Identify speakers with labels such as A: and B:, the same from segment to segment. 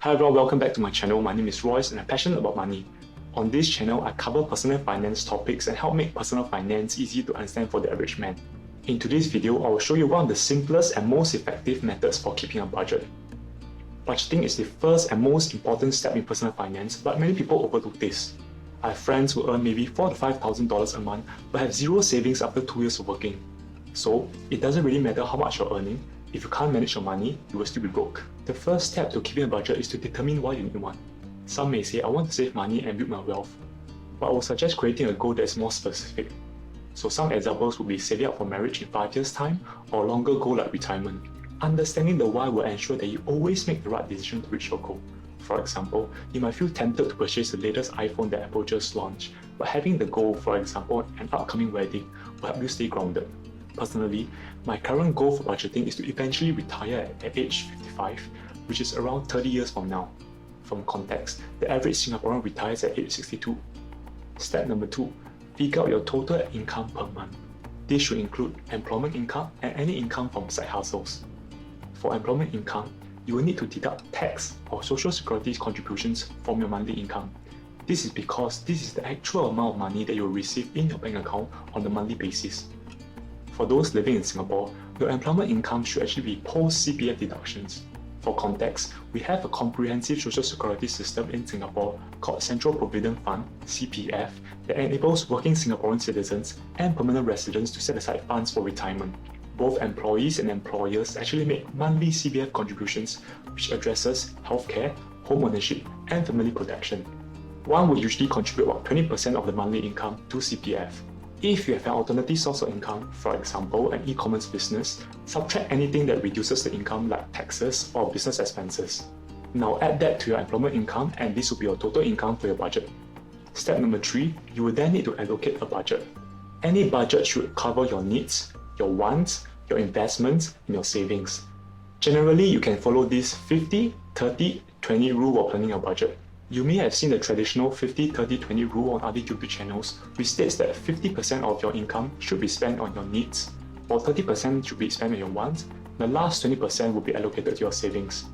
A: Hi everyone, welcome back to my channel. My name is Royce and I'm passionate about money. On this channel, I cover personal finance topics and help make personal finance easy to understand for the average man. In today's video, I will show you one of the simplest and most effective methods for keeping a budget. Budgeting is the first and most important step in personal finance, but many people overlook this. I have friends who earn maybe $4,000 to $5,000 a month but have zero savings after 2 years of working. So, it doesn't really matter how much you're earning. If you can't manage your money, you will still be broke. The first step to keeping a budget is to determine why you need one. Some may say, I want to save money and build my wealth. But I will suggest creating a goal that is more specific. So some examples would be saving up for marriage in 5 years' time, or a longer goal like retirement. Understanding the why will ensure that you always make the right decision to reach your goal. For example, you might feel tempted to purchase the latest iPhone that Apple just launched, but having the goal, for example, an upcoming wedding, will help you stay grounded. Personally, my current goal for budgeting is to eventually retire at age 55, which is around 30 years from now. From context, the average Singaporean retires at age 62. Step number 2, figure out your total income per month. This should include employment income and any income from side hustles. For employment income, you will need to deduct tax or social security contributions from your monthly income. This is because this is the actual amount of money that you will receive in your bank account on a monthly basis. For those living in Singapore, your employment income should actually be post-CPF deductions. For context, we have a comprehensive social security system in Singapore called Central Provident Fund (CPF) that enables working Singaporean citizens and permanent residents to set aside funds for retirement. Both employees and employers actually make monthly CPF contributions, which addresses healthcare, home ownership, and family protection. One would usually contribute about 20% of the monthly income to CPF. If you have an alternative source of income, for example, an e-commerce business, subtract anything that reduces the income like taxes or business expenses. Now add that to your employment income and this will be your total income for your budget. Step number 3, you will then need to allocate a budget. Any budget should cover your needs, your wants, your investments, and your savings. Generally, you can follow this 50-30-20 rule while planning your budget. You may have seen the traditional 50-30-20 rule on other YouTube channels, which states that 50% of your income should be spent on your needs, while 30% should be spent on your wants, the last 20% will be allocated to your savings.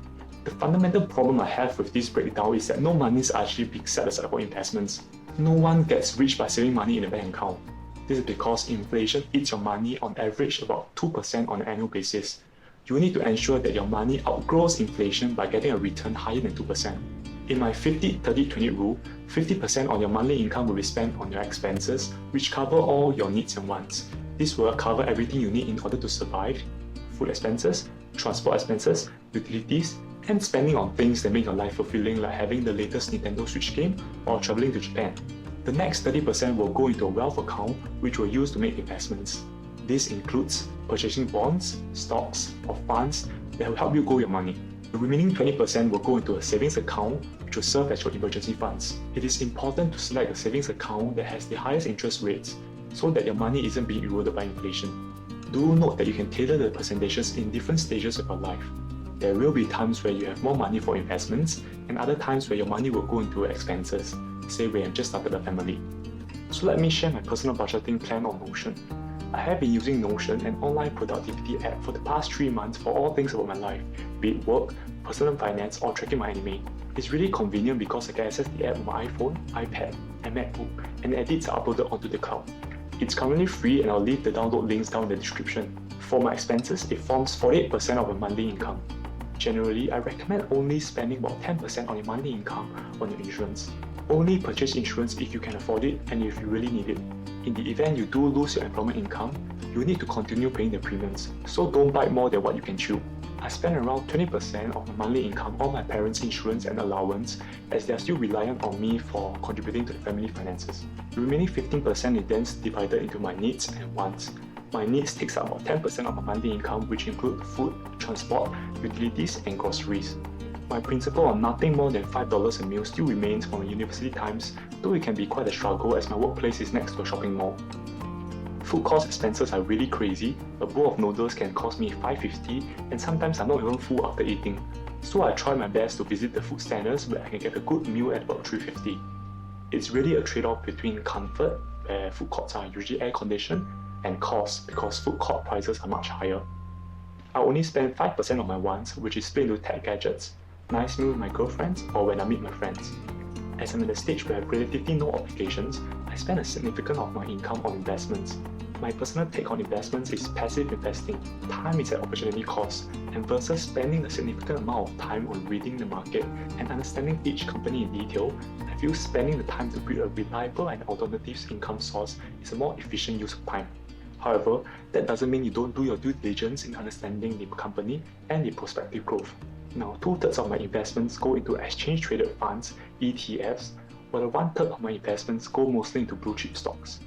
A: The fundamental problem I have with this breakdown is that no money is actually being set aside for investments. No one gets rich by saving money in a bank account. This is because inflation eats your money on average about 2% on an annual basis. You need to ensure that your money outgrows inflation by getting a return higher than 2%. In my 50-30-20 rule, 50% on your monthly income will be spent on your expenses, which cover all your needs and wants. This will cover everything you need in order to survive: food expenses, transport expenses, utilities, and spending on things that make your life fulfilling, like having the latest Nintendo Switch game or traveling to Japan. The next 30% will go into a wealth account, which we'll use to make investments. This includes purchasing bonds, stocks, or funds that will help you grow your money. The remaining 20% will go into a savings account, which will serve as your emergency funds. It is important to select a savings account that has the highest interest rates, so that your money isn't being eroded by inflation. Do note that you can tailor the percentages in different stages of your life. There will be times where you have more money for investments, and other times where your money will go into expenses, say when you just started a family. So let me share my personal budgeting plan on Notion. I have been using Notion, an online productivity app, for the past 3 months for all things about my life, be it work, personal finance, or tracking my anime. It's really convenient because I can access the app on my iPhone, iPad, and MacBook, and edits are uploaded onto the cloud. It's currently free and I'll leave the download links down in the description. For my expenses, it forms 48% of my monthly income. Generally, I recommend only spending about 10% on your monthly income on your insurance. Only purchase insurance if you can afford it and if you really need it. In the event you do lose your employment income, you need to continue paying the premiums, so don't bite more than what you can chew. I spend around 20% of my monthly income on my parents' insurance and allowance, as they are still reliant on me for contributing to the family finances. The remaining 15% is then divided into my needs and wants. My needs takes up about 10% of my monthly income, which include food, transport, utilities, and groceries. My principle on nothing more than $5 a meal still remains from my university times, though it can be quite a struggle as my workplace is next to a shopping mall. Food cost expenses are really crazy. A bowl of noodles can cost me $5.50 and sometimes I'm not even full after eating. So I try my best to visit the food standards where I can get a good meal at about $3.50. It's really a trade-off between comfort, where food courts are usually air-conditioned, and cost, because food court prices are much higher. I only spend 5% of my wants, which is split into tech gadgets, nice meal with my girlfriends, or when I meet my friends. As I'm in a stage where I have relatively no obligations, I spend a significant of my income on investments. My personal take on investments is passive investing. Time is at opportunity cost, and versus spending a significant amount of time on reading the market and understanding each company in detail, I feel spending the time to build a reliable and alternative income source is a more efficient use of time. However, that doesn't mean you don't do your due diligence in understanding the company and the prospective growth. Now, 2/3 of my investments go into exchange-traded funds, ETFs, while 1/3 of my investments go mostly into blue-chip stocks.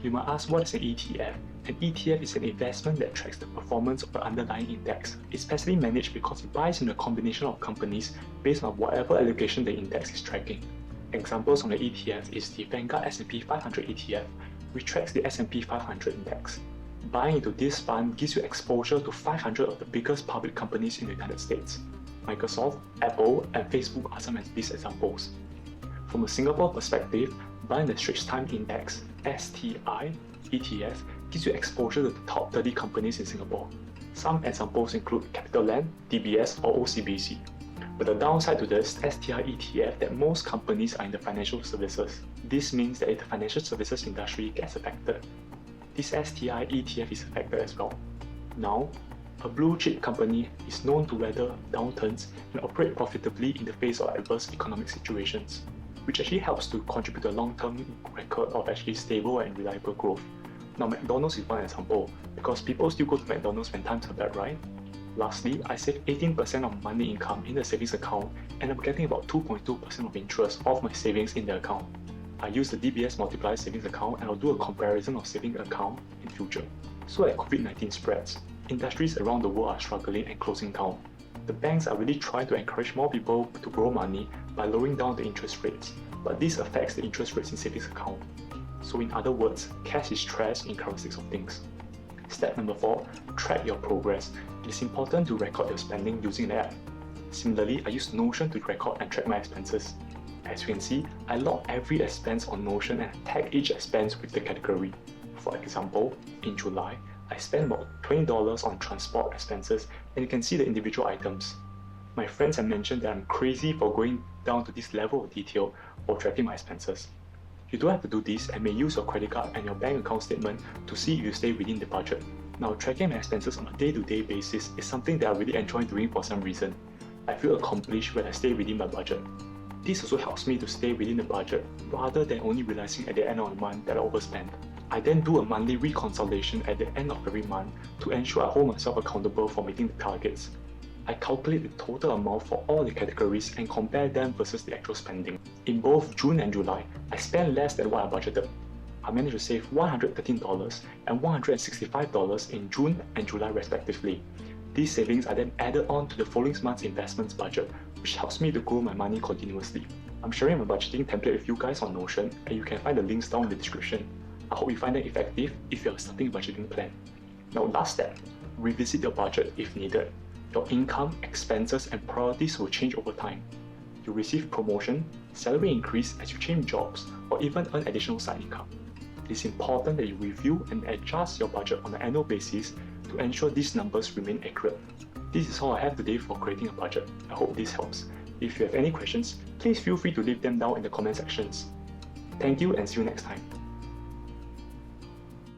A: You might ask, what is an ETF? An ETF is an investment that tracks the performance of an underlying index. It's passively managed because it buys in a combination of companies based on whatever allocation the index is tracking. Examples on the ETF is the Vanguard S&P 500 ETF, which tracks the S&P 500 index. Buying into this fund gives you exposure to 500 of the biggest public companies in the United States. Microsoft, Apple, and Facebook are some of these examples. From a Singapore perspective, buying the Straits Times Index (STI) ETF gives you exposure to the top 30 companies in Singapore. Some examples include CapitaLand, DBS, or OCBC. But the downside to this STI ETF that most companies are in the financial services. This means that if the financial services industry gets affected, this STI ETF is affected as well. Now, a blue chip company is known to weather downturns and operate profitably in the face of adverse economic situations, which actually helps to contribute to a long-term record of actually stable and reliable growth. Now, McDonald's is one example, because people still go to McDonald's when times are bad, right? Lastly, I save 18% of monthly income in the savings account, and I'm getting about 2.2% of interest off my savings in the account. I use the DBS Multiplier Savings Account, and I'll do a comparison of savings account in future. So as COVID-19 spreads, industries around the world are struggling and closing down. The banks are really trying to encourage more people to borrow money by lowering down the interest rates, but this affects the interest rates in savings account. So in other words, cash is trash in current state of things. Step number 4, track your progress. It is important to record your spending using an app. Similarly, I use Notion to record and track my expenses. As you can see, I log every expense on Notion and tag each expense with the category. For example, in July, I spent about $20 on transport expenses, and you can see the individual items. My friends have mentioned that I'm crazy for going down to this level of detail for tracking my expenses. You don't have to do this and may use your credit card and your bank account statement to see if you stay within the budget. Now, tracking my expenses on a day-to-day basis is something that I really enjoy doing for some reason. I feel accomplished when I stay within my budget. This also helps me to stay within the budget rather than only realizing at the end of the month that I overspent. I then do a monthly reconciliation at the end of every month to ensure I hold myself accountable for meeting the targets. I calculate the total amount for all the categories and compare them versus the actual spending. In both June and July, I spent less than what I budgeted. I managed to save $113 and $165 in June and July respectively. These savings are then added on to the following month's investments budget, which helps me to grow my money continuously. I'm sharing my budgeting template with you guys on Notion, and you can find the links down in the description. I hope you find them effective if you are starting a budgeting plan. Now, last step, revisit your budget if needed. Your income, expenses, and priorities will change over time. You receive promotion, salary increase as you change jobs, or even earn additional side income. It is important that you review and adjust your budget on an annual basis to ensure these numbers remain accurate. This is all I have today for creating a budget. I hope this helps. If you have any questions, please feel free to leave them down in the comment sections. Thank you and see you next time.